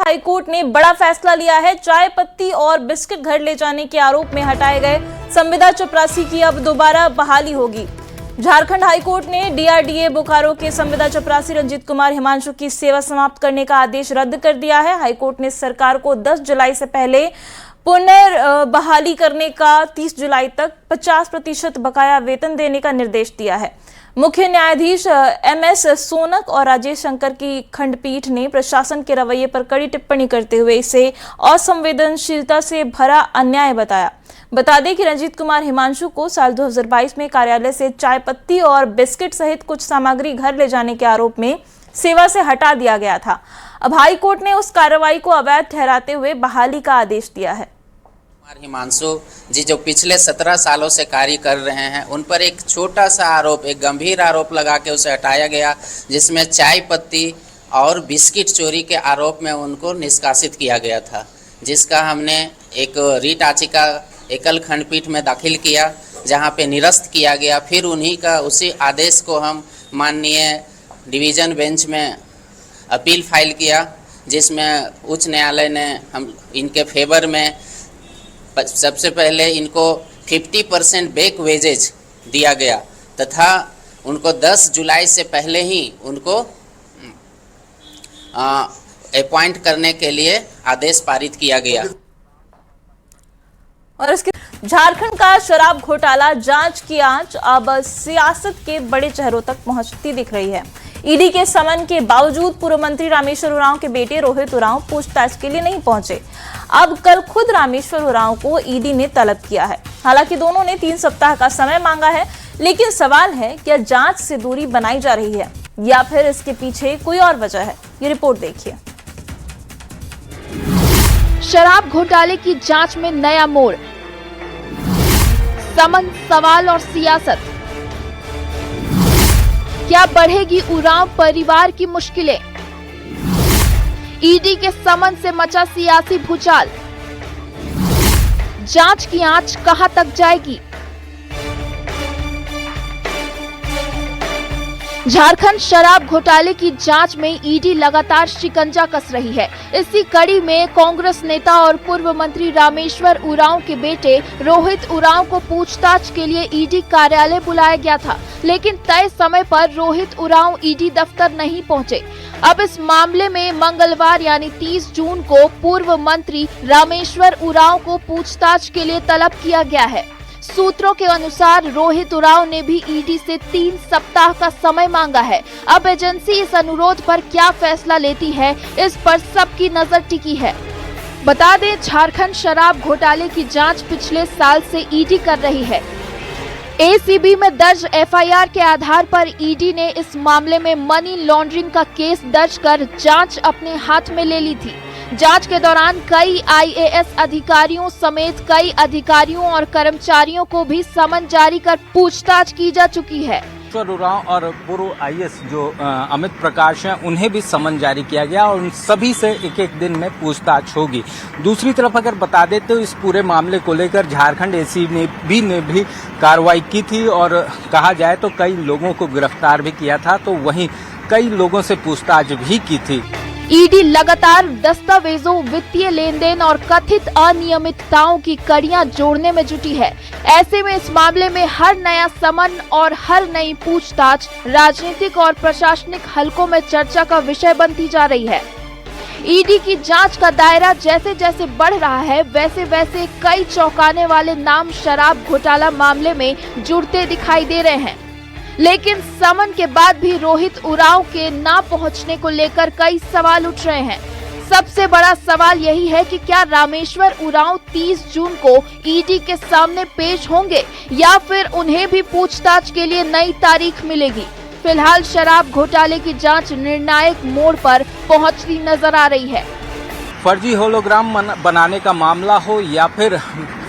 High court ने बड़ा फैसला लिया है। चाय पत्ती और बिस्किट घर ले जाने के आरोप में हटाए गए संविदा चपरासी की अब दोबारा बहाली होगी। झारखंड हाईकोर्ट ने डीआरडीए बोकारो के संविदा चपरासी रंजीत कुमार हिमांशु की सेवा समाप्त करने का आदेश रद्द कर दिया है। हाईकोर्ट ने सरकार को 10 जुलाई से पहले पुनर्बहाली करने का 30 जुलाई तक 50% बकाया वेतन देने का निर्देश दिया है। मुख्य न्यायाधीश एमएस सोनक और राजेश शंकर की खंडपीठ ने प्रशासन के रवैये पर कड़ी टिप्पणी करते हुए इसे असंवेदनशीलता से भरा अन्याय बताया। बता दें कि रंजीत कुमार हिमांशु को साल 2022 में कार्यालय से चाय पत्ती और बिस्किट सहित कुछ सामग्री घर ले जाने के आरोप में सेवा से हटा दिया गया था। अब हाई कोर्ट ने उस कार्रवाई को अवैध ठहराते हुए बहाली का आदेश दिया है। हिमांशु जी जो पिछले 17 सालों से कार्य कर रहे हैं, उन पर एक छोटा सा आरोप, एक गंभीर आरोप लगा के उसे हटाया गया, जिसमें चाय पत्ती और बिस्किट चोरी के आरोप में उनको निष्कासित किया गया था, जिसका हमने एक रीट याचिका एकल खंडपीठ में दाखिल किया, जहां पे निरस्त किया गया। फिर उन्हीं का उसी आदेश को हम माननीय डिवीज़न बेंच में अपील फाइल किया, जिसमें उच्च न्यायालय ने हम इनके फेवर में सबसे पहले इनको 50% बैक वेजेज दिया गया तथा उनको 10 जुलाई से पहले ही उनको अपॉइंट करने के लिए आदेश पारित किया गया। और इसके झारखंड का शराब घोटाला जांच की आंच अब सियासत के बड़े चेहरों तक पहुंचती दिख रही है। ईडी के समन के बावजूद पूर्व मंत्री रामेश्वर उरांव के बेटे रोहित उरांव पूछताछ के लिए नहीं पहुंचे। अब कल खुद रामेश्वर उरांव को ईडी ने तलब किया है। हालांकि दोनों ने 3 सप्ताह का समय मांगा है, लेकिन सवाल है क्या जांच से दूरी बनाई जा रही है या फिर इसके पीछे कोई और वजह है। ये रिपोर्ट देखिए। शराब घोटाले की जांच में नया मोड़, समन, सवाल और सियासत। क्या बढ़ेगी उरांव परिवार की मुश्किलें? ईडी के समन से मचा सियासी भूचाल। जांच की आंच कहां तक जाएगी? झारखंड शराब घोटाले की जांच में ईडी लगातार शिकंजा कस रही है। इसी कड़ी में कांग्रेस नेता और पूर्व मंत्री रामेश्वर उरांव के बेटे रोहित उरांव को पूछताछ के लिए ईडी कार्यालय बुलाया गया था, लेकिन तय समय पर रोहित उरांव ईडी दफ्तर नहीं पहुंचे। अब इस मामले में मंगलवार यानी 30 जून को पूर्व मंत्री रामेश्वर उरांव को पूछताछ के लिए तलब किया गया है। सूत्रों के अनुसार रोहित उरांव ने भी ईडी से 3 सप्ताह का समय मांगा है। अब एजेंसी इस अनुरोध पर क्या फैसला लेती है, इस पर सबकी नजर टिकी है। बता दें, झारखंड शराब घोटाले की जांच पिछले साल से ईडी कर रही है। एसीबी में दर्ज एफआईआर के आधार पर ईडी ने इस मामले में मनी लॉन्ड्रिंग का केस दर्ज कर जांच अपने हाथ में ले ली थी। जांच के दौरान कई आईएएस अधिकारियों समेत कई अधिकारियों और कर्मचारियों को भी समन जारी कर पूछताछ की जा चुकी है। उरांव और पूर्व आईएएस जो अमित प्रकाश हैं, उन्हें भी समन जारी किया गया और उन सभी से एक दिन में पूछताछ होगी। दूसरी तरफ अगर बता दें तो इस पूरे मामले को लेकर झारखंड एसीबी ने भी कार्रवाई की थी और कहा जाए तो कई लोगों को गिरफ्तार भी किया था, तो वहीं कई लोगों से पूछताछ भी की थी। ईडी लगातार दस्तावेजों, वित्तीय लेन देन और कथित अनियमितताओं की कड़ियां जोड़ने में जुटी है। ऐसे में इस मामले में हर नया समन और हर नई पूछताछ राजनीतिक और प्रशासनिक हलकों में चर्चा का विषय बनती जा रही है। ईडी की जांच का दायरा जैसे जैसे बढ़ रहा है, वैसे वैसे कई चौंकाने वाले नाम शराब घोटाला मामले में जुड़ते दिखाई दे रहे हैं। लेकिन समन के बाद भी रोहित उरांव के ना पहुंचने को लेकर कई सवाल उठ रहे हैं। सबसे बड़ा सवाल यही है कि क्या रामेश्वर उरांव 30 जून को ईडी के सामने पेश होंगे या फिर उन्हें भी पूछताछ के लिए नई तारीख मिलेगी। फिलहाल शराब घोटाले की जांच निर्णायक मोड़ पर पहुंचती नजर आ रही है। फर्जी होलोग्राम बनाने का मामला हो या फिर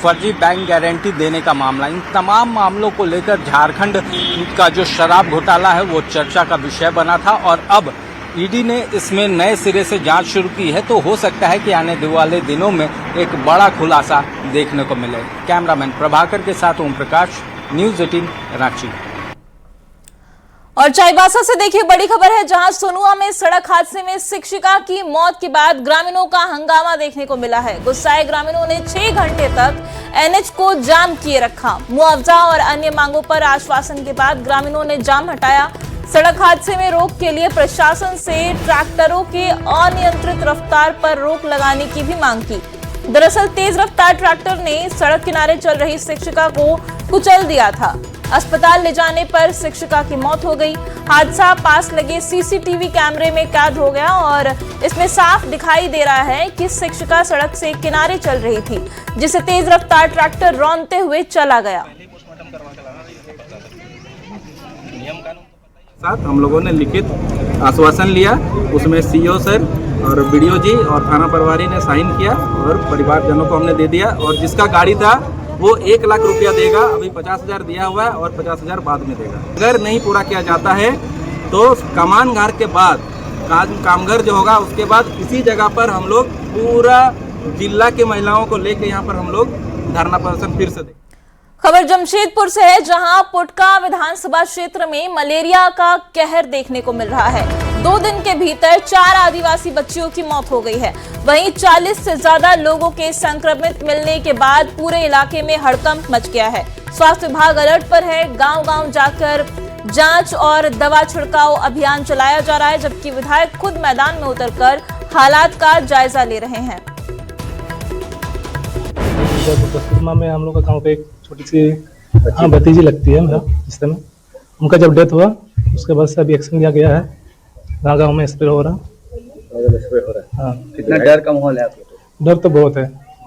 फर्जी बैंक गारंटी देने का मामला, इन तमाम मामलों को लेकर झारखंड का जो शराब घोटाला है वो चर्चा का विषय बना था और अब ईडी ने इसमें नए सिरे से जांच शुरू की है, तो हो सकता है कि आने वाले दिनों में एक बड़ा खुलासा देखने को मिले। कैमरामैन प्रभाकर के साथ ओम प्रकाश, न्यूज़ 18 रांची। और चाईबासा से देखिए बड़ी खबर है, जहां सोनुआ में सड़क हादसे में शिक्षिका की मौत के बाद ग्रामीणों का हंगामा देखने को मिला है। गुस्साए ग्रामीणों ने 6 घंटे तक एनएच को जाम किए रखा। मुआवजा और अन्य मांगों पर आश्वासन के बाद ग्रामीणों ने जाम हटाया। सड़क हादसे में रोक के लिए प्रशासन से ट्रैक्टरों के अनियंत्रित रफ्तार पर रोक लगाने की भी मांग की। दरअसल तेज रफ्तार ट्रैक्टर ने सड़क किनारे चल रही शिक्षिका को कुचल दिया था। अस्पताल ले जाने पर शिक्षिका की मौत हो गई। हादसा पास लगे सीसीटीवी कैमरे में कैद हो गया और इसमें साफ दिखाई दे रहा है कि शिक्षिका सड़क से किनारे चल रही थी, जिसे तेज रफ्तार ट्रैक्टर रौंदते हुए चला गया। साथ हम लोगों ने लिखित आश्वासन लिया, उसमें सीओ सर और बीडीओ जी और थाना प्रभारी ने साइन किया और परिवारजनों को हमने दे दिया। और जिसका गाड़ी था वो 1 लाख रुपया देगा, अभी 50,000 दिया हुआ है और 50,000 बाद में देगा। अगर नहीं पूरा किया जाता है तो कामानघर के बाद कामगर जो होगा उसके बाद इसी जगह पर हम लोग पूरा जिला की महिलाओं को लेकर यहाँ पर हम लोग धरना प्रदर्शन फिर से देंगे। खबर जमशेदपुर से है, जहां पुटका विधानसभा क्षेत्र में मलेरिया का कहर देखने को मिल रहा है। 2 दिन के भीतर 4 आदिवासी बच्चियों की मौत हो गई है। वहीं 40 से ज्यादा लोगों के संक्रमित मिलने के बाद पूरे इलाके में हड़कंप मच गया है। स्वास्थ्य विभाग अलर्ट पर है। गांव-गांव जाकर जांच और दवा छिड़काव अभियान चलाया जा रहा है, जबकि विधायक खुद मैदान में उतरकर हालात का जायजा ले रहे हैं। में हम लोग का गाँव पे एक छोटी सी भतीजी लगती है मेरा, इस समय उनका जब डेथ हुआ उसके बाद से अभी एक्शन लिया गया है। गाँव में स्प्रे हो रहा है। हाँ, कितना डर का माहौल है आपको? डर तो बहुत है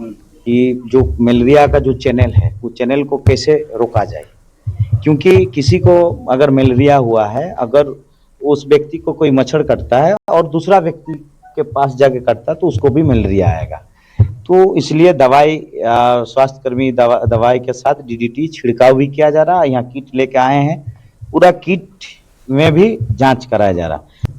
कि जो मलेरिया का जो चैनल है वो चैनल को कैसे रोका जाए, क्योंकि किसी को अगर मलेरिया हुआ है, अगर उस व्यक्ति को कोई मच्छर काटता है और दूसरा व्यक्ति के पास जाके काटता है तो उसको भी मलेरिया आएगा। तो इसलिए दवाई स्वास्थ्य कर्मी दवाई के साथ डीडीटी छिड़काव भी किया जा रहा है। यहाँ किट लेके आए हैं, पूरा किट में भी जांच कराया जा रहा है।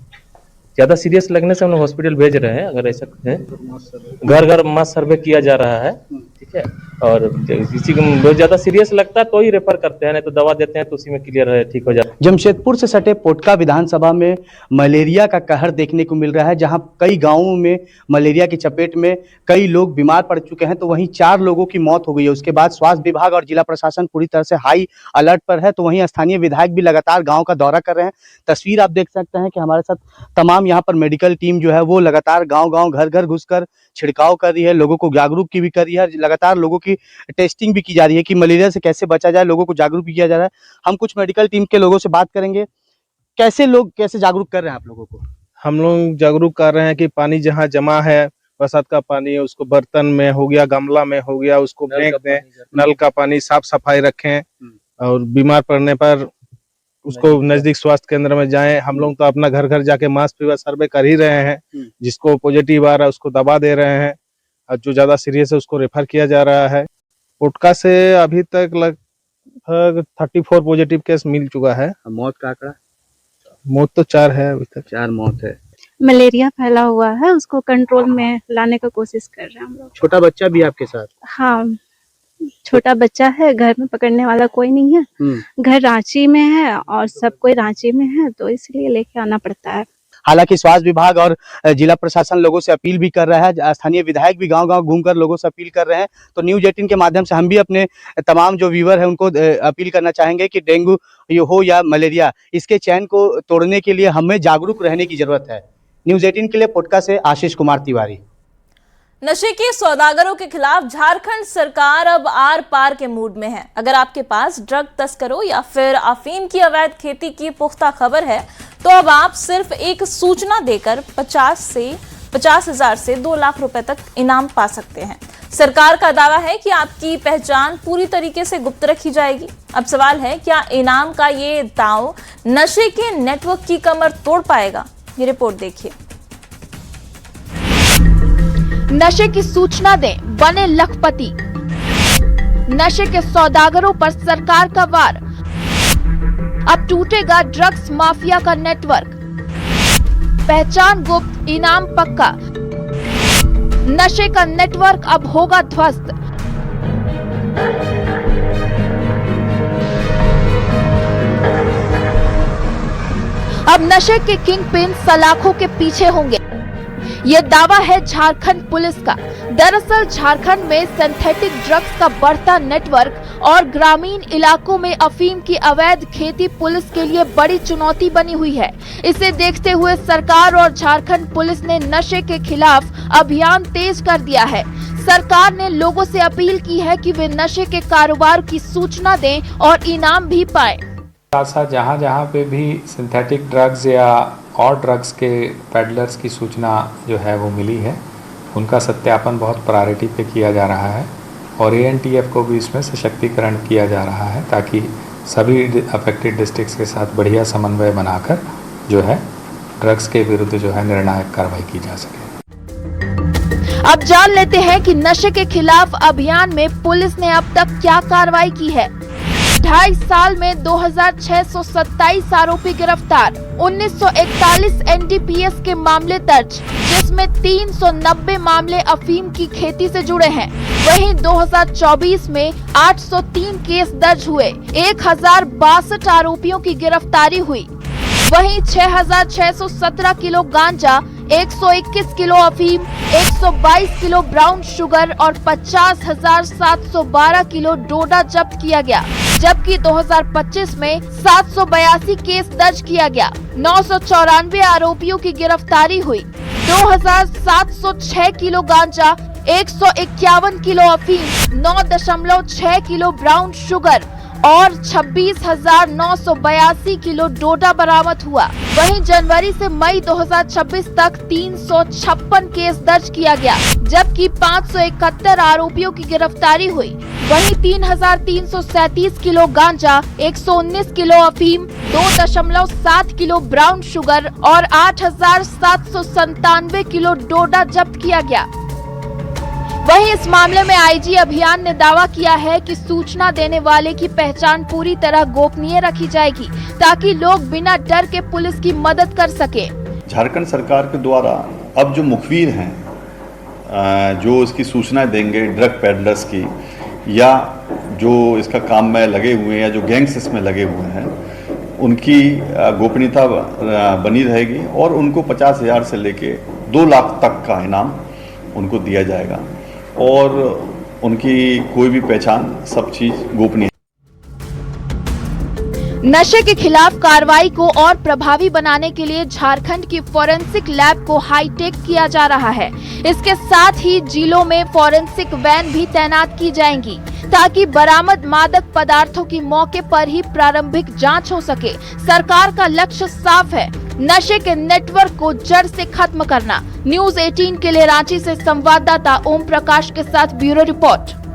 ज्यादा सीरियस लगने से हम लोग हॉस्पिटल भेज रहे हैं। अगर ऐसा है घर घर मास सर्वे किया जा रहा है, ठीक है, और किसी को बहुत ज्यादा सीरियस लगता है तो ही रेफर करते हैं, नहीं तो दवा देते हैं तो उसी में क्लियर है, ठीक हो जाता है। जमशेदपुर से सटे पोटका विधानसभा में मलेरिया का कहर देखने को मिल रहा है, जहां कई गांवों में मलेरिया की चपेट में कई लोग बीमार पड़ चुके हैं, तो वहीं 4 लोगों की मौत हो गई है। उसके बाद स्वास्थ्य विभाग और जिला प्रशासन पूरी तरह से हाई अलर्ट पर है। तो वहीं स्थानीय विधायक भी लगातार गाँव का दौरा कर रहे हैं। तस्वीर आप देख सकते हैं कि हमारे साथ तमाम यहाँ पर मेडिकल टीम जो है वो लगातार गांव-गांव घर-घर घुसकर छिड़काव कर रही है, लोगों को जागरूक की भी कर रही है। लगातार लोगों की टेस्टिंग भी की जा रही है कि मलेरिया से कैसे बचा जाए, लोगों को जागरूक भी किया जा रहा है। हम कुछ मेडिकल टीम के लोगों से बात करेंगे। कैसे जागरूक कर रहे हैं आप लोगों को? हम लोग जागरूक कर रहे हैं कि पानी जहाँ जमा है, बरसात का पानी, उसको बर्तन में हो गया, गमला में हो गया, उसको फेंक दें। नल का पानी साफ सफाई रखें और बीमार पड़ने पर उसको नजदीक स्वास्थ्य केंद्र में जाएं। हम लोग तो अपना घर घर जाके मास फीवर सर्वे कर ही रहे हैं। जिसको पॉजिटिव आ रहा है उसको दवा दे रहे हैं और जो ज्यादा सीरियस है उसको रेफर किया जा रहा है। पुटका से अभी तक लगभग 34 पॉजिटिव केस मिल चुका है। मौत का आंकड़ा? मौत तो 4 है, अभी तक 4 मौत है। मलेरिया फैला हुआ है, उसको कंट्रोल में लाने का कोशिश कर रहे हैं हम लोग। छोटा बच्चा भी आपके साथ? हाँ, छोटा बच्चा है, घर में पकड़ने वाला कोई नहीं है। घर रांची में है और सब कोई रांची में है, तो इसलिए लेके आना पड़ता है। हालांकि स्वास्थ्य विभाग और जिला प्रशासन लोगों से अपील भी कर रहा है। स्थानीय विधायक भी गांव-गांव घूमकर लोगों से अपील कर रहे हैं। तो न्यूज़ 18 के माध्यम से हम भी अपने तमाम जो व्यूअर हैं उनको अपील करना चाहेंगे कि डेंगू हो या मलेरिया, इसके चैन को तोड़ने के लिए हमें जागरूक रहने की जरूरत है। न्यूज़ 18 के लिए पोटका से आशीष कुमार तिवारी। नशे के सौदागरों के खिलाफ झारखंड सरकार अब आर पार के मूड में है। अगर आपके पास ड्रग तस्करों या फिर अफीम की अवैध खेती की पुख्ता खबर है तो अब आप सिर्फ एक सूचना देकर 50,000 से 2 लाख रुपए तक इनाम पा सकते हैं। सरकार का दावा है कि आपकी पहचान पूरी तरीके से गुप्त रखी जाएगी। अब सवाल है, क्या इनाम का ये दांव नशे के नेटवर्क की कमर तोड़ पाएगा? ये रिपोर्ट देखिए। नशे की सूचना दें, बने लखपति। नशे के सौदागरों पर सरकार का वार। अब टूटेगा ड्रग्स माफिया का नेटवर्क। पहचान गुप्त, इनाम पक्का। नशे का नेटवर्क अब होगा ध्वस्त। अब नशे के किंग पिन सलाखों के पीछे होंगे, ये दावा है झारखंड पुलिस का। दरअसल झारखंड में सिंथेटिक ड्रग्स का बढ़ता नेटवर्क और ग्रामीण इलाकों में अफीम की अवैध खेती पुलिस के लिए बड़ी चुनौती बनी हुई है। इसे देखते हुए सरकार और झारखंड पुलिस ने नशे के खिलाफ अभियान तेज कर दिया है। सरकार ने लोगों से अपील की है कि वे नशे के कारोबार की सूचना दें और इनाम भी पाएं। साथ जहाँ जहाँ पे भी सिंथेटिक ड्रग्स या और ड्रग्स के पेडलर्स की सूचना जो है वो मिली है, उनका सत्यापन बहुत प्रायोरिटी पे किया जा रहा है और ANTF को भी इसमें सशक्तिकरण किया जा रहा है ताकि सभी अफेक्टेड डिस्ट्रिक्ट्स के साथ बढ़िया समन्वय बनाकर जो है ड्रग्स के विरुद्ध जो है निर्णायक कार्रवाई की जा सके। अब जान लेते हैं कि नशे के खिलाफ अभियान में पुलिस ने अब तक क्या कार्रवाई की है। 2.5 साल में 2627 आरोपी गिरफ्तार, 1941 NDPS के मामले दर्ज, जिसमें 390 मामले अफीम की खेती से जुड़े हैं। वहीं 2024 में 803 केस दर्ज हुए, 1062 आरोपियों की गिरफ्तारी हुई। वहीं 6617 किलो गांजा, 121 किलो अफीम, 122 किलो ब्राउन शुगर और 50,712 किलो डोडा जब्त किया गया, जबकि 2025 में 782 केस दर्ज किया गया। 994 आरोपियों की गिरफ्तारी हुई। 2706 किलो गांजा, 151 किलो अफीम, 9.6 किलो ब्राउन शुगर और 26,982 किलो डोडा बरामद हुआ। वहीं जनवरी से मई 2026 तक 356 केस दर्ज किया गया, जबकि 571 आरोपियों की गिरफ्तारी हुई। वहीं 3,337 किलो गांजा, 119 किलो अफीम, 2.7 किलो ब्राउन शुगर और 8,797 किलो डोडा जब्त किया गया। वहीं इस मामले में IG अभियान ने दावा किया है कि सूचना देने वाले की पहचान पूरी तरह गोपनीय रखी जाएगी ताकि लोग बिना डर के पुलिस की मदद कर सके। झारखंड सरकार के द्वारा अब जो मुखबिर हैं, जो इसकी सूचनाएं देंगे ड्रग पेडलर्स की या जो इसका काम में लगे हुए हैं या जो गैंग्स इसमें लगे हुए हैं, उनकी गोपनीयता बनी रहेगी और उनको 50,000 से लेके 2 लाख तक का इनाम उनको दिया जाएगा और उनकी कोई भी पहचान, सब चीज गोपनीय। नशे के खिलाफ कार्रवाई को और प्रभावी बनाने के लिए झारखंड की फॉरेंसिक लैब को हाईटेक किया जा रहा है। इसके साथ ही जिलों में फॉरेंसिक वैन भी तैनात की जाएंगी ताकि बरामद मादक पदार्थों की मौके पर ही प्रारंभिक जांच हो सके। सरकार का लक्ष्य साफ है, नशे के नेटवर्क को जड़ से खत्म करना। न्यूज़ 18 के लिए रांची से संवाददाता ओम प्रकाश के साथ ब्यूरो रिपोर्ट।